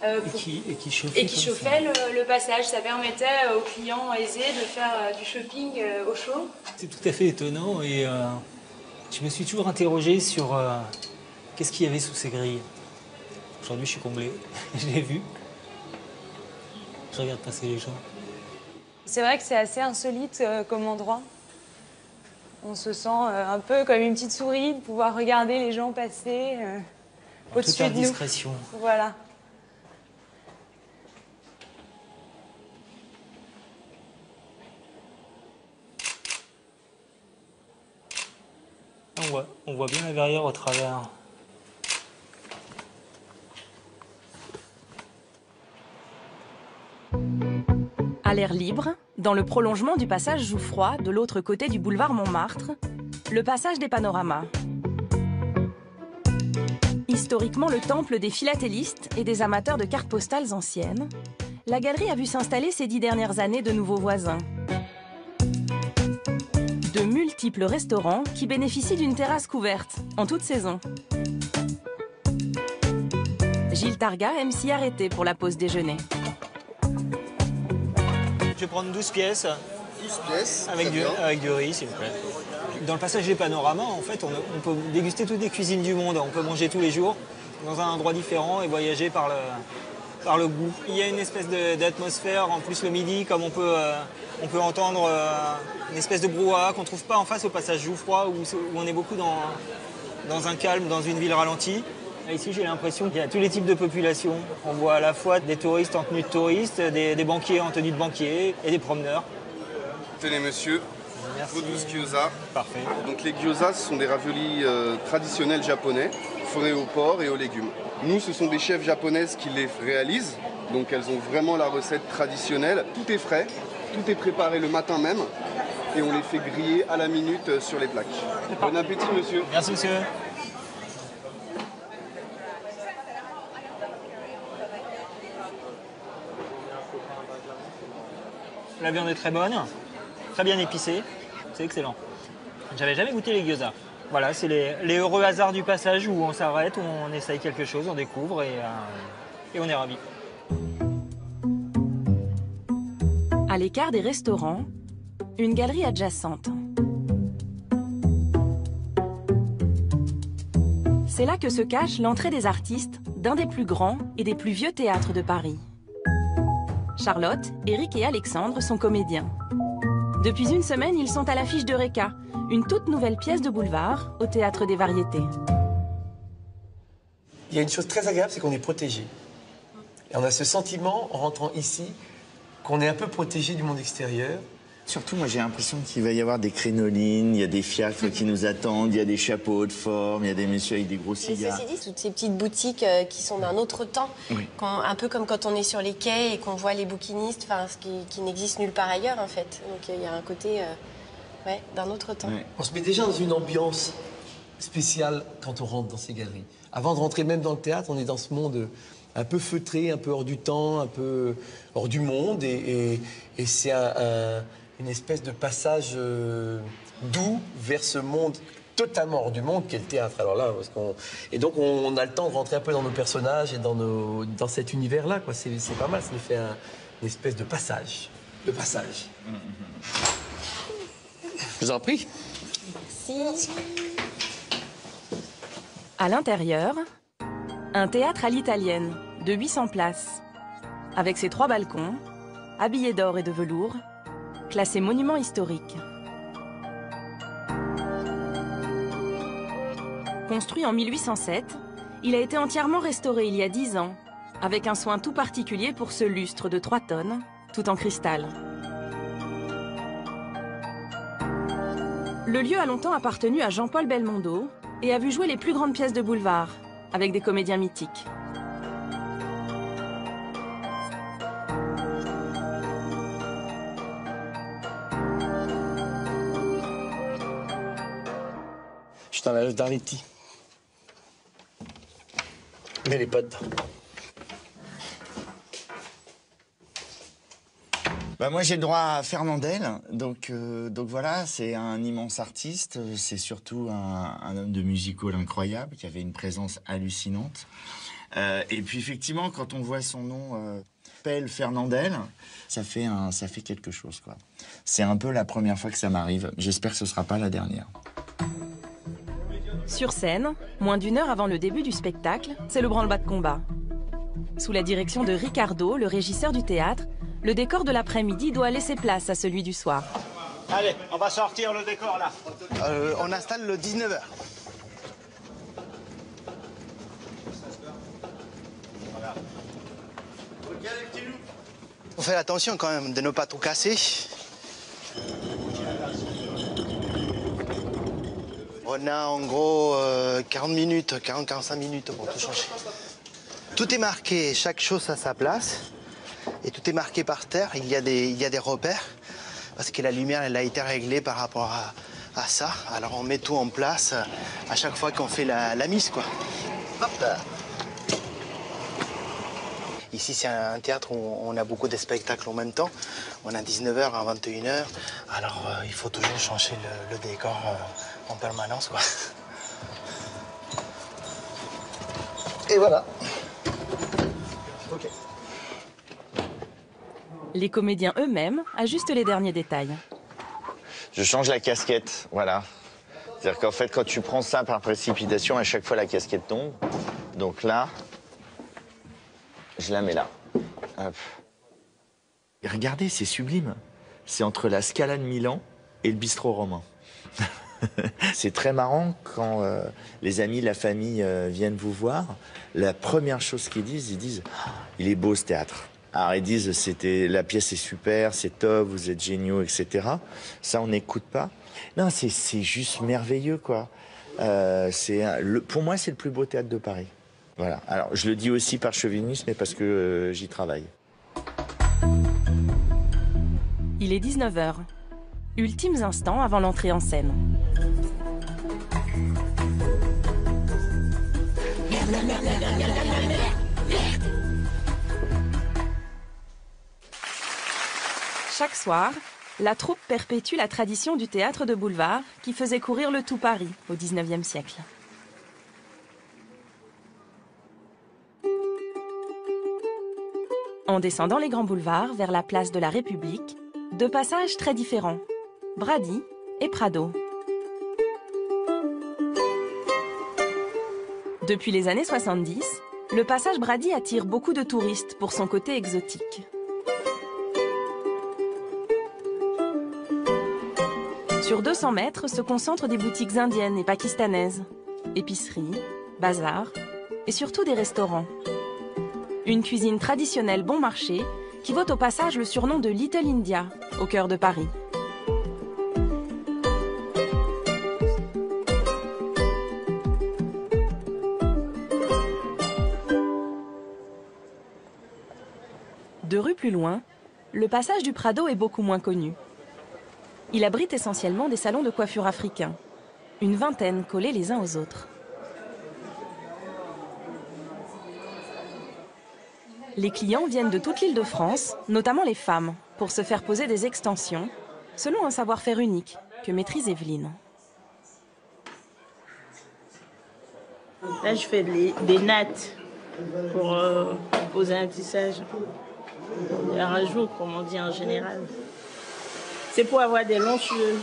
Et qui chauffaient le passage. Ça permettait aux clients aisés de faire du shopping au chaud. C'est tout à fait étonnant et je me suis toujours interrogé sur qu'est-ce qu'il y avait sous ces grilles. Aujourd'hui, je suis comblé, je l'ai vu. Je regarde passer les gens. C'est vrai que c'est assez insolite comme endroit. On se sent un peu comme une petite souris de pouvoir regarder les gens passer au-dessus de nous. Toute indiscrétion. Voilà. On voit bien la verrière au travers. À l'air libre, dans le prolongement du passage Jouffroy, de l'autre côté du boulevard Montmartre, le passage des Panoramas. Historiquement le temple des philatélistes et des amateurs de cartes postales anciennes, la galerie a vu s'installer ces 10 dernières années de nouveaux voisins. De multiples restaurants qui bénéficient d'une terrasse couverte en toute saison. Gilles Targa aime s'y arrêter pour la pause déjeuner. Je vais prendre 12 pièces. 12 pièces, avec du riz, s'il vous plaît. Dans le passage des Panoramas, en fait, on peut déguster toutes les cuisines du monde. On peut manger tous les jours dans un endroit différent et voyager par le goût. Il y a une espèce d'atmosphère, en plus le midi, comme on peut entendre une espèce de brouhaha qu'on ne trouve pas en face au passage Jouffroy, où on est beaucoup dans un calme, dans une ville ralentie. Et ici, j'ai l'impression qu'il y a tous les types de populations. On voit à la fois des touristes en tenue de touristes, des banquiers en tenue de banquiers et des promeneurs. Tenez, monsieur, vos 12 gyoza. Parfait. Donc les gyoza, ce sont des raviolis traditionnels japonais, fourrés au porc et aux légumes. Nous, ce sont des chefs japonaises qui les réalisent. Donc elles ont vraiment la recette traditionnelle. Tout est frais, tout est préparé le matin même. Et on les fait griller à la minute sur les plaques. Bon appétit, monsieur. Merci, monsieur. La viande est très bonne, très bien épicée, c'est excellent. J'avais jamais goûté les gyoza. Voilà, c'est les heureux hasards du passage où on s'arrête, où on essaye quelque chose, on découvre et on est ravis. À l'écart des restaurants, une galerie adjacente. C'est là que se cache l'entrée des artistes d'un des plus grands et des plus vieux théâtres de Paris. Charlotte, Éric et Alexandre sont comédiens. Depuis une semaine, ils sont à l'affiche d'Eureka, une toute nouvelle pièce de boulevard au Théâtre des Variétés. Il y a une chose très agréable, c'est qu'on est protégé. Et on a ce sentiment, en rentrant ici, qu'on est un peu protégé du monde extérieur. Surtout, moi, j'ai l'impression qu'il va y avoir des crénolines, il y a des fiacres qui nous attendent, il y a des chapeaux de forme, il y a des messieurs avec des gros cigares. Mais ceci dit, toutes ces petites boutiques qui sont d'un autre temps, oui. Un peu comme quand on est sur les quais et qu'on voit les bouquinistes, ce qui n'existe nulle part ailleurs, en fait. Donc il y a un côté d'un autre temps. Ouais. On se met déjà dans une ambiance spéciale quand on rentre dans ces galeries. Avant de rentrer même dans le théâtre, on est dans ce monde un peu feutré, un peu hors du temps, un peu hors du monde. Et c'est une espèce de passage doux vers ce monde totalement hors du monde qu'est le théâtre. Alors là, et donc on a le temps de rentrer un peu dans nos personnages et dans cet univers-là. C'est pas mal, ça nous fait une espèce de passage. De passage. Je vous en prie. Merci. À l'intérieur, un théâtre à l'italienne de 800 places, avec ses 3 balcons, habillés d'or et de velours, classé monument historique. Construit en 1807, il a été entièrement restauré il y a 10 ans, avec un soin tout particulier pour ce lustre de 3 tonnes, tout en cristal. Le lieu a longtemps appartenu à Jean-Paul Belmondo et a vu jouer les plus grandes pièces de boulevard, avec des comédiens mythiques. Je t'en lâche dans les petits. Mets les pas dedans. Bah moi j'ai le droit à Fernandel, donc voilà, c'est un immense artiste, c'est surtout un homme de music hall incroyable, qui avait une présence hallucinante. Et puis effectivement, quand on voit son nom, Pell Fernandel, ça fait quelque chose, quoi. C'est un peu la première fois que ça m'arrive, j'espère que ce sera pas la dernière. Sur scène, moins d'1 heure avant le début du spectacle, c'est le branle-bas de combat. Sous la direction de Ricardo, le régisseur du théâtre, le décor de l'après-midi doit laisser place à celui du soir. Allez, on va sortir le décor là. On installe le 19h. Voilà. On fait attention quand même de ne pas tout casser. On a en gros 40 minutes, 40-45 minutes pour tout changer. Tout est marqué, chaque chose à sa place. Et tout est marqué par terre, il y a des repères. Parce que la lumière, elle a été réglée par rapport à ça. Alors on met tout en place à chaque fois qu'on fait la mise, quoi. Hop là. Ici, c'est un théâtre où on a beaucoup de spectacles en même temps. On a 19h à 21h. Alors il faut toujours changer le décor en permanence, quoi. Et voilà. Ok. Les comédiens eux-mêmes ajustent les derniers détails. Je change la casquette, voilà. C'est-à-dire qu'en fait, quand tu prends ça par précipitation, à chaque fois la casquette tombe. Donc là, je la mets là. Hop. Et regardez, c'est sublime. C'est entre la Scala de Milan et le bistrot romain. C'est très marrant quand les amis, la famille viennent vous voir. La première chose qu'ils disent oh, il est beau ce théâtre. Alors ils disent la pièce est super, c'est top, vous êtes géniaux, etc. Ça on n'écoute pas. Non, c'est juste merveilleux, quoi. Pour moi c'est le plus beau théâtre de Paris. Voilà. Alors je le dis aussi par chauvinisme, mais parce que j'y travaille. Il est 19h. Ultimes instants avant l'entrée en scène. Chaque soir, la troupe perpétue la tradition du théâtre de boulevard qui faisait courir le tout Paris au XIXe siècle. En descendant les grands boulevards vers la place de la République, 2 passages très différents, Brady et Prado. Depuis les années 70, le passage Brady attire beaucoup de touristes pour son côté exotique. Sur 200 mètres se concentrent des boutiques indiennes et pakistanaises, épiceries, bazars et surtout des restaurants. Une cuisine traditionnelle bon marché qui vaut au passage le surnom de Little India, au cœur de Paris. Deux rues plus loin, le passage du Prado est beaucoup moins connu. Il abrite essentiellement des salons de coiffure africains, une vingtaine collés les uns aux autres. Les clients viennent de toute l'Île-de-France, notamment les femmes, pour se faire poser des extensions, selon un savoir-faire unique que maîtrise Evelyne. Là, je fais des nattes pour poser un tissage. Un rajout, comme on dit en général. C'est pour avoir des longs cheveux.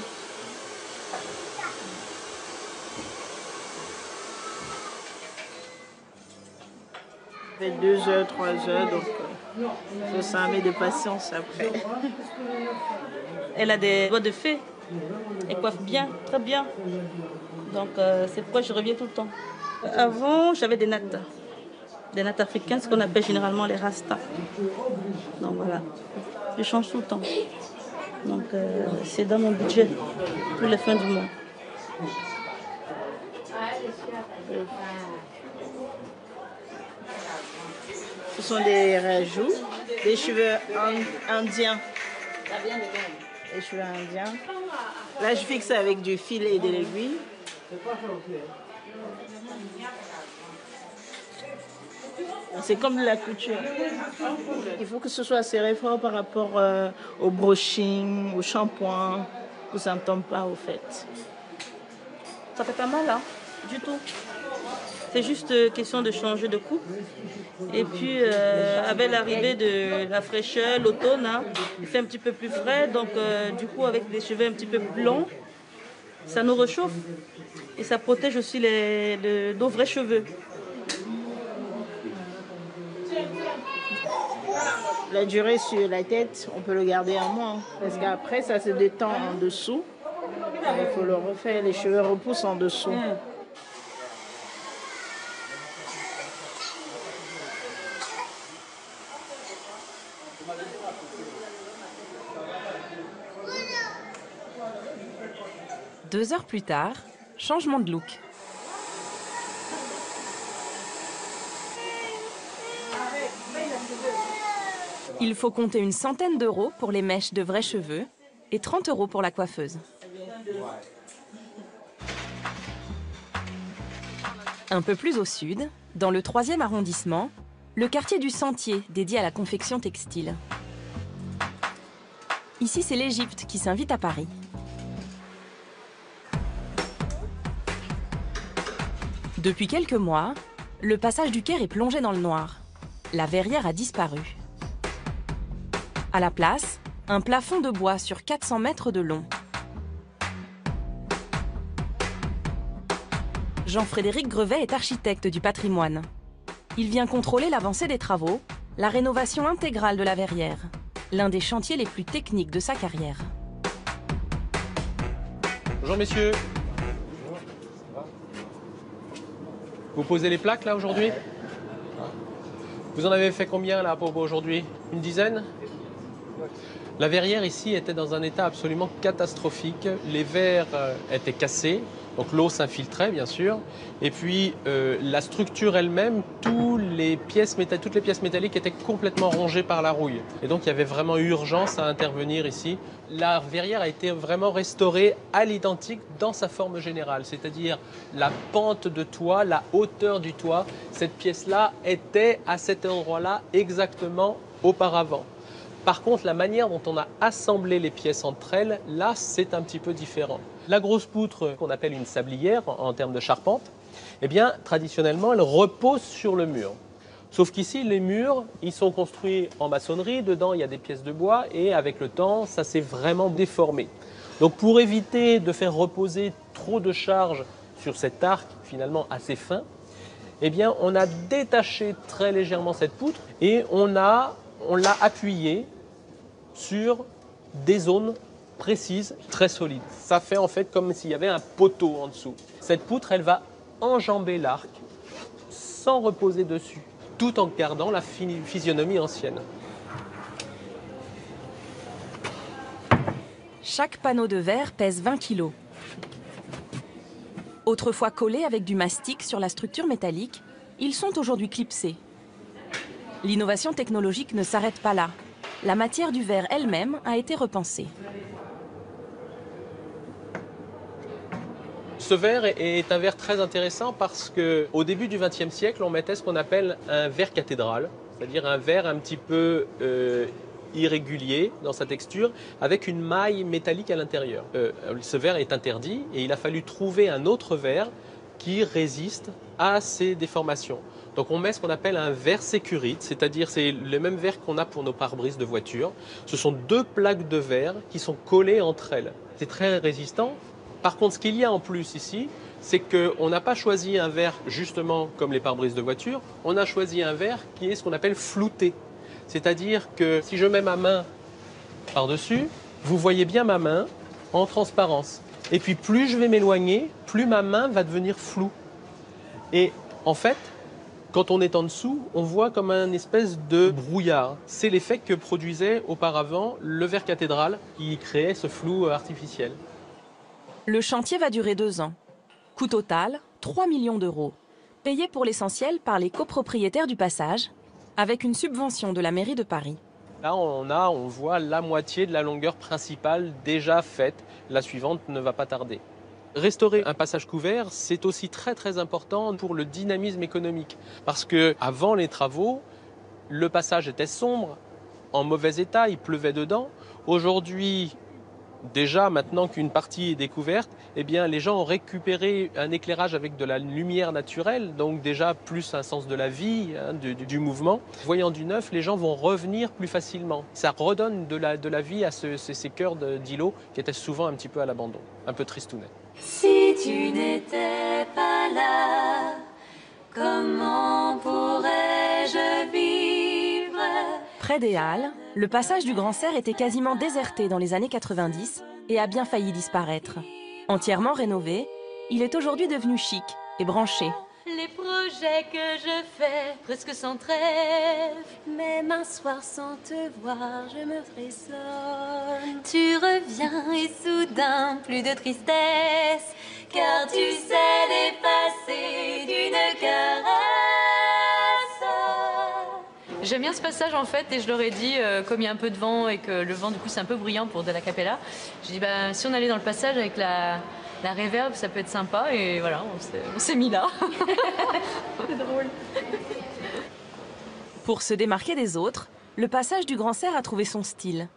Ça fait 2 heures, 3 heures, donc il faut s'armer de patience après. Elle a des doigts de fée. Elle coiffe bien, très bien. Donc c'est pourquoi je reviens tout le temps. Avant, j'avais des nattes. Des nattes africaines, ce qu'on appelle généralement les rastas. Donc voilà, je change tout le temps. Donc c'est dans mon budget pour les fins du mois. Ce sont des rajouts, des cheveux indiens. Les cheveux indiens. Là, je fixe avec du fil et de l'aiguille. C'est comme de la couture. Il faut que ce soit serré fort par rapport au brushing, au shampoing, que ça ne tombe pas au fait. Ça fait pas mal, hein, du tout. C'est juste question de changer de coupe. Et puis, avec l'arrivée de la fraîcheur, l'automne, hein, il fait un petit peu plus frais. Donc, du coup, avec des cheveux un petit peu plus longs, ça nous réchauffe. Et ça protège aussi nos vrais cheveux. La durée sur la tête, on peut le garder un mois. Parce qu'après, ça se détend en dessous. Il faut le refaire, les cheveux repoussent en dessous. Deux heures plus tard, changement de look. Il faut compter une centaine d'euros pour les mèches de vrais cheveux et 30 euros pour la coiffeuse. Un peu plus au sud, dans le 3e arrondissement, le quartier du Sentier, dédié à la confection textile. Ici, c'est l'Égypte qui s'invite à Paris. Depuis quelques mois, le passage du Caire est plongé dans le noir. La verrière a disparu. À la place, un plafond de bois sur 400 mètres de long. Jean-Frédéric Grevet est architecte du patrimoine. Il vient contrôler l'avancée des travaux, la rénovation intégrale de la verrière, l'un des chantiers les plus techniques de sa carrière. Bonjour messieurs. Vous posez les plaques là aujourd'hui? Vous en avez fait combien là pour aujourd'hui? Une dizaine? La verrière ici était dans un état absolument catastrophique. Les verres étaient cassés, donc l'eau s'infiltrait bien sûr. Et puis la structure elle-même, toutes les pièces métalliques étaient complètement rongées par la rouille. Et donc il y avait vraiment urgence à intervenir ici. La verrière a été vraiment restaurée à l'identique dans sa forme générale, c'est-à-dire la pente de toit, la hauteur du toit. Cette pièce-là était à cet endroit-là exactement auparavant. Par contre, la manière dont on a assemblé les pièces entre elles, là, c'est un petit peu différent. La grosse poutre, qu'on appelle une sablière en termes de charpente, eh bien, traditionnellement, elle repose sur le mur. Sauf qu'ici, les murs, ils sont construits en maçonnerie. Dedans, il y a des pièces de bois et avec le temps, ça s'est vraiment déformé. Donc, pour éviter de faire reposer trop de charge sur cet arc, finalement assez fin, eh bien, on a détaché très légèrement cette poutre et on l'a appuyée sur des zones précises, très solides. Ça fait en fait comme s'il y avait un poteau en dessous. Cette poutre, elle va enjamber l'arc sans reposer dessus, tout en gardant la physionomie ancienne. Chaque panneau de verre pèse 20 kg. Autrefois collés avec du mastic sur la structure métallique, ils sont aujourd'hui clipsés. L'innovation technologique ne s'arrête pas là. La matière du verre elle-même a été repensée. Ce verre est un verre très intéressant parce qu'au début du XXe siècle, on mettait ce qu'on appelle un verre cathédrale, c'est-à-dire un verre un petit peu irrégulier dans sa texture, avec une maille métallique à l'intérieur. Ce verre est interdit et il a fallu trouver un autre verre qui résiste à ces déformations. Donc on met ce qu'on appelle un verre sécurite, c'est-à-dire c'est le même verre qu'on a pour nos pare-brises de voiture. Ce sont 2 plaques de verre qui sont collées entre elles. C'est très résistant. Par contre, ce qu'il y a en plus ici, c'est qu'on n'a pas choisi un verre justement comme les pare-brises de voiture, on a choisi un verre qui est ce qu'on appelle flouté. C'est-à-dire que si je mets ma main par-dessus, vous voyez bien ma main en transparence. Et puis plus je vais m'éloigner, plus ma main va devenir floue. Et en fait, quand on est en dessous, on voit comme un espèce de brouillard. C'est l'effet que produisait auparavant le verre cathédrale qui créait ce flou artificiel. Le chantier va durer 2 ans. Coût total, 3 millions d'euros. Payé pour l'essentiel par les copropriétaires du passage, avec une subvention de la mairie de Paris. Là, on voit la moitié de la longueur principale déjà faite. La suivante ne va pas tarder. Restaurer un passage couvert, c'est aussi très important pour le dynamisme économique. Parce qu'avant les travaux, le passage était sombre, en mauvais état, il pleuvait dedans. Aujourd'hui, déjà, maintenant qu'une partie est découverte, eh bien, les gens ont récupéré un éclairage avec de la lumière naturelle, donc déjà plus un sens de la vie, hein, du mouvement. Voyant du neuf, les gens vont revenir plus facilement. Ça redonne de la vie à ces cœurs d'îlots qui étaient souvent un petit peu à l'abandon, un peu tristounets. Si tu n'étais pas là, comment pourrais-je vivre? Près des Halles, le passage du Grand Cerf était quasiment déserté dans les années 90 et a bien failli disparaître. Entièrement rénové, il est aujourd'hui devenu chic et branché. Les projets que je fais, presque sans trêve. Même un soir sans te voir, je me frissonne. Tu reviens et soudain, plus de tristesse, car tu sais dépasser d'une caresse. J'aime bien ce passage en fait et je leur ai dit, comme il y a un peu de vent et que le vent du coup c'est un peu bruyant pour de la cappella, j'ai dit bah, si on allait dans le passage avec la réverb ça peut être sympa et voilà, on s'est mis là. C'est drôle. Pour se démarquer des autres, le passage du Grand Cerf a trouvé son style,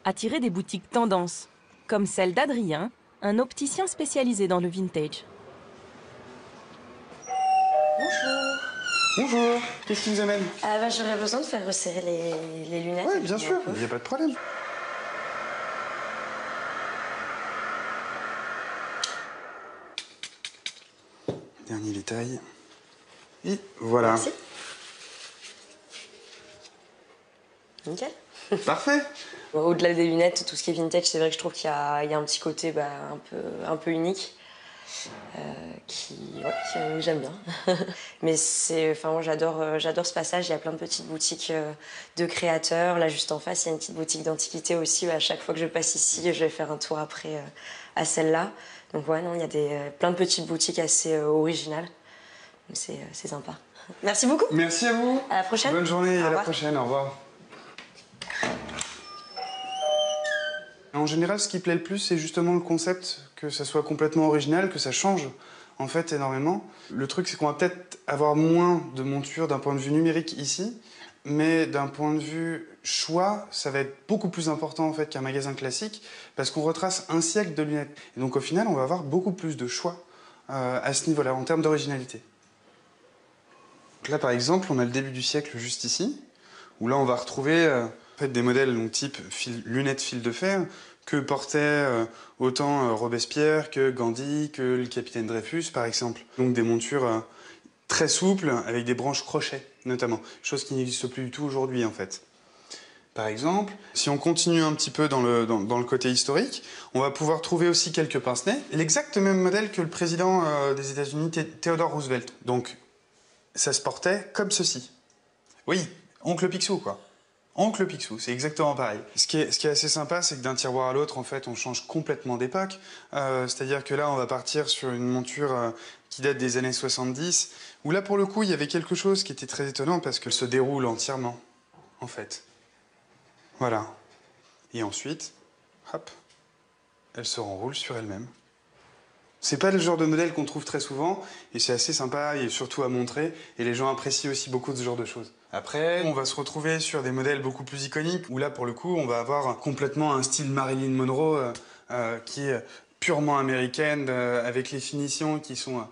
attiré des boutiques tendance, comme celle d'Adrien, un opticien spécialisé dans le vintage. Bonjour. Bonjour, qu'est-ce qui vous amène? J'aurais besoin de faire resserrer les lunettes. Oui, bien sûr, il n'y a pas de problème. Dernier détail. Et voilà. Merci. Nickel. Parfait. Au-delà des lunettes, tout ce qui est vintage, c'est vrai que je trouve qu'il y a un petit côté un peu unique. Que j'aime bien. Mais moi j'adore ce passage. Il y a plein de petites boutiques de créateurs. Là, juste en face, il y a une petite boutique d'antiquité aussi. À chaque fois que je passe ici, je vais faire un tour après à celle-là. Donc ouais, non, il y a plein de petites boutiques assez originales. C'est sympa. Merci beaucoup. Merci à vous. À la prochaine. Bonne journée, à la prochaine, au revoir. En général, ce qui plaît le plus, c'est justement le concept, que ça soit complètement original, que ça change en fait énormément. Le truc, c'est qu'on va peut-être avoir moins de montures d'un point de vue numérique ici, mais d'un point de vue choix, ça va être beaucoup plus important en fait qu'un magasin classique, parce qu'on retrace un siècle de lunettes. Et donc au final, on va avoir beaucoup plus de choix à ce niveau-là, en termes d'originalité. Là, par exemple, on a le début du siècle juste ici, où là, on va retrouver en fait, des modèles donc, type lunettes fil de fer que portaient autant Robespierre que Gandhi, que le capitaine Dreyfus, par exemple. Donc des montures très souples, avec des branches crochets, notamment. Chose qui n'existe plus du tout aujourd'hui, en fait. Par exemple, si on continue un petit peu dans le côté historique, on va pouvoir trouver aussi quelques pince-nez. L'exact même modèle que le président des États-Unis, Theodore Roosevelt. Donc, ça se portait comme ceci. Oui, oncle Picsou, quoi. Oncle Picsou, c'est exactement pareil. Ce qui est assez sympa, c'est que d'un tiroir à l'autre, en fait, on change complètement d'époque. C'est-à-dire que là, on va partir sur une monture qui date des années 70, où là, pour le coup, il y avait quelque chose qui était très étonnant parce qu'elle se déroule entièrement, en fait. Voilà. Et ensuite, hop, elle se renroule sur elle-même. C'est pas le genre de modèle qu'on trouve très souvent, et c'est assez sympa, et surtout à montrer, et les gens apprécient aussi beaucoup ce genre de choses. Après, on va se retrouver sur des modèles beaucoup plus iconiques, où là, pour le coup, on va avoir complètement un style Marilyn Monroe qui est purement américaine, avec les finitions qui sont...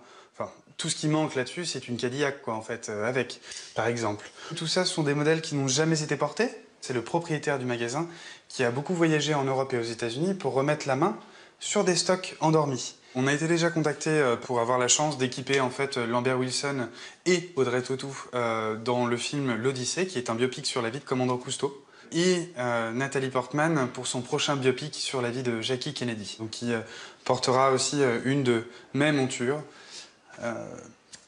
Tout ce qui manque là-dessus, c'est une Cadillac, quoi, en fait, avec, par exemple. Tout ça, ce sont des modèles qui n'ont jamais été portés. C'est le propriétaire du magasin qui a beaucoup voyagé en Europe et aux États-Unis pour remettre la main sur des stocks endormis. On a été déjà contacté pour avoir la chance d'équiper en fait Lambert Wilson et Audrey Tautou dans le film L'Odyssée, qui est un biopic sur la vie de Commandant Cousteau, et Nathalie Portman pour son prochain biopic sur la vie de Jackie Kennedy, donc qui portera aussi une de mes montures.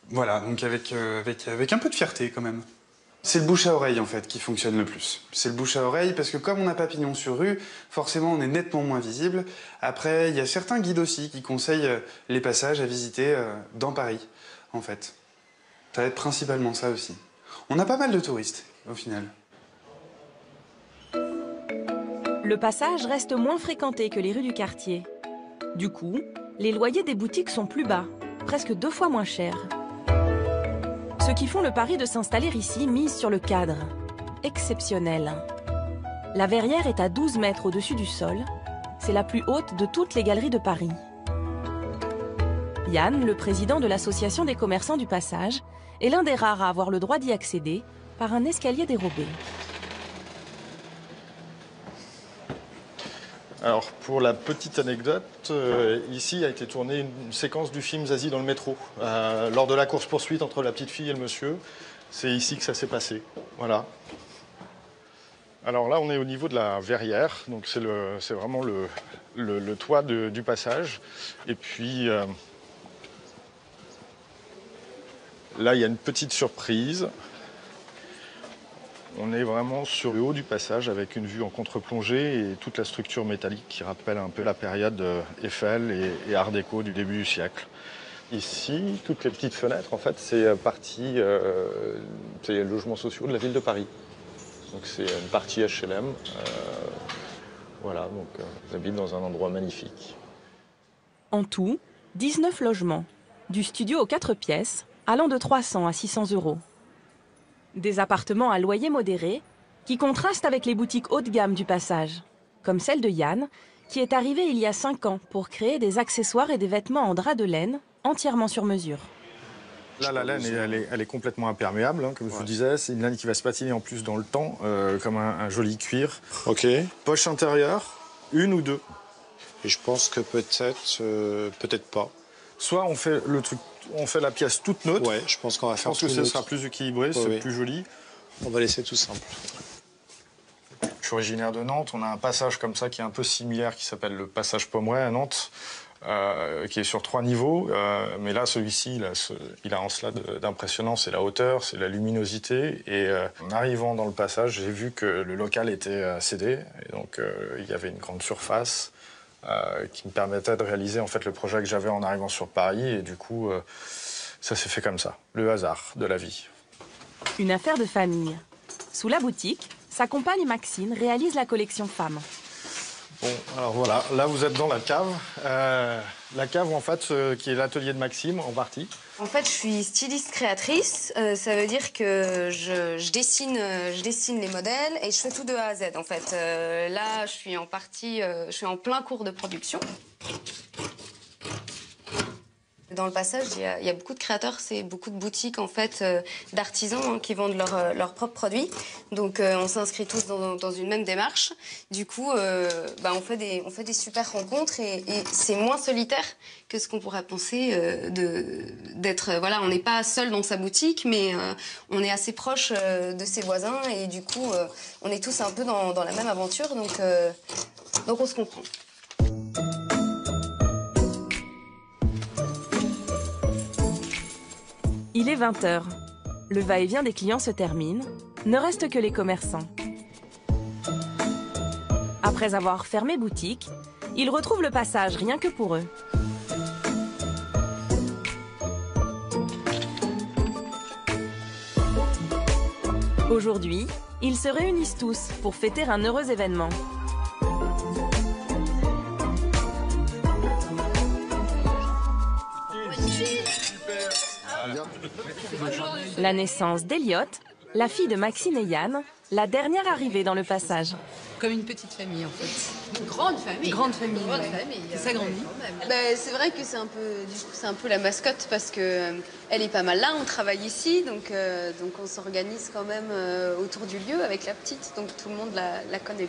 Voilà, donc avec un peu de fierté quand même. C'est le bouche à oreille en fait qui fonctionne le plus. C'est le bouche à oreille parce que comme on n'a pas pignon sur rue, forcément on est nettement moins visible. Après, il y a certains guides aussi qui conseillent les passages à visiter dans Paris, en fait. Ça va être principalement ça aussi. On a pas mal de touristes, au final. Le passage reste moins fréquenté que les rues du quartier. Du coup, les loyers des boutiques sont plus bas, presque 2 fois moins chers. Ceux qui font le pari de s'installer ici misent sur le cadre. Exceptionnel. La verrière est à 12 mètres au-dessus du sol. C'est la plus haute de toutes les galeries de Paris. Yann, le président de l'association des commerçants du passage, est l'un des rares à avoir le droit d'y accéder par un escalier dérobé. Alors, pour la petite anecdote, ici a été tournée une séquence du film Zazie dans le métro. Lors de la course-poursuite entre la petite fille et le monsieur, c'est ici que ça s'est passé. Voilà. Alors là, on est au niveau de la verrière, donc c'est vraiment le toit du passage. Et puis, là, il y a une petite surprise. On est vraiment sur le haut du passage avec une vue en contre-plongée et toute la structure métallique qui rappelle un peu la période Eiffel et Art déco du début du siècle. Ici, toutes les petites fenêtres, en fait, c'est partie c'est les logements sociaux de la ville de Paris. Donc c'est une partie HLM. Voilà, donc j'habite dans un endroit magnifique. En tout, 19 logements, du studio aux 4 pièces, allant de 300 à 600 €. Des appartements à loyer modéré qui contrastent avec les boutiques haut de gamme du passage, comme celle de Yann, qui est arrivé il y a 5 ans pour créer des accessoires et des vêtements en drap de laine entièrement sur mesure. Là, la laine, elle est complètement imperméable, hein, comme je vous disais. C'est une laine qui va se patiner en plus dans le temps, comme un joli cuir. Ok. Poche intérieure, 1 ou 2. Et je pense que peut-être pas. Soit on fait le truc, on fait la pièce toute neutre. Ouais, je pense qu'on va faire tout neutre. Je pense que ce neutre. sera plus équilibré, c'est plus joli. On va laisser tout simple. Je suis originaire de Nantes. On a un passage comme ça qui est un peu similaire, qui s'appelle le passage Pomeray à Nantes, qui est sur 3 niveaux. Mais là, celui-ci, il a en cela d'impressionnant. C'est la hauteur, c'est la luminosité. Et en arrivant dans le passage, j'ai vu que le local était cédé. Et donc, il y avait une grande surface qui me permettait de réaliser en fait le projet que j'avais en arrivant sur Paris. Et du coup, ça s'est fait comme ça. Le hasard de la vie. Une affaire de famille. Sous la boutique, sa compagne Maxine réalise la collection femmes. Bon, alors voilà, là vous êtes dans la cave. La cave, en fait, qui est l'atelier de Maxime, en partie. En fait, je suis styliste créatrice. Ça veut dire que je dessine les modèles et je fais tout de A à Z, en fait. Là, je suis en plein cours de production. Dans le passage, il y a beaucoup de créateurs, c'est beaucoup de boutiques en fait d'artisans hein, qui vendent leurs propres produits. Donc on s'inscrit tous dans une même démarche. Du coup, on fait des super rencontres et c'est moins solitaire que ce qu'on pourrait penser d'être. Voilà, on n'est pas seul dans sa boutique, mais on est assez proche de ses voisins et du coup, on est tous un peu dans la même aventure. Donc on se comprend. Il est 20 h. Le va-et-vient des clients se termine. Ne reste que les commerçants. Après avoir fermé boutique, ils retrouvent le passage rien que pour eux. Aujourd'hui, ils se réunissent tous pour fêter un heureux événement. La naissance d'Eliott, la fille de Maxine et Yann, La dernière arrivée dans le passage. Comme une petite famille en fait. Une grande famille. Grande famille. Grande ouais. famille. Ça s'agrandit. C'est vrai que c'est un peu la mascotte parce que elle est pas mal là. On travaille ici, donc on s'organise quand même autour du lieu avec la petite, donc tout le monde la connaît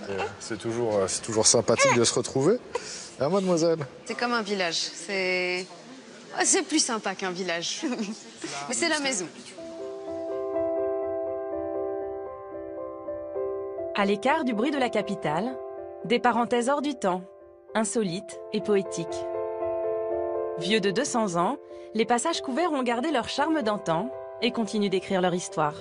bien. C'est toujours sympathique de se retrouver. Hein, mademoiselle? C'est comme un village. C'est plus sympa qu'un village. Mais c'est la maison. À l'écart du bruit de la capitale, des parenthèses hors du temps, insolites et poétiques. Vieux de 200 ans, les passages couverts ont gardé leur charme d'antan et continuent d'écrire leur histoire.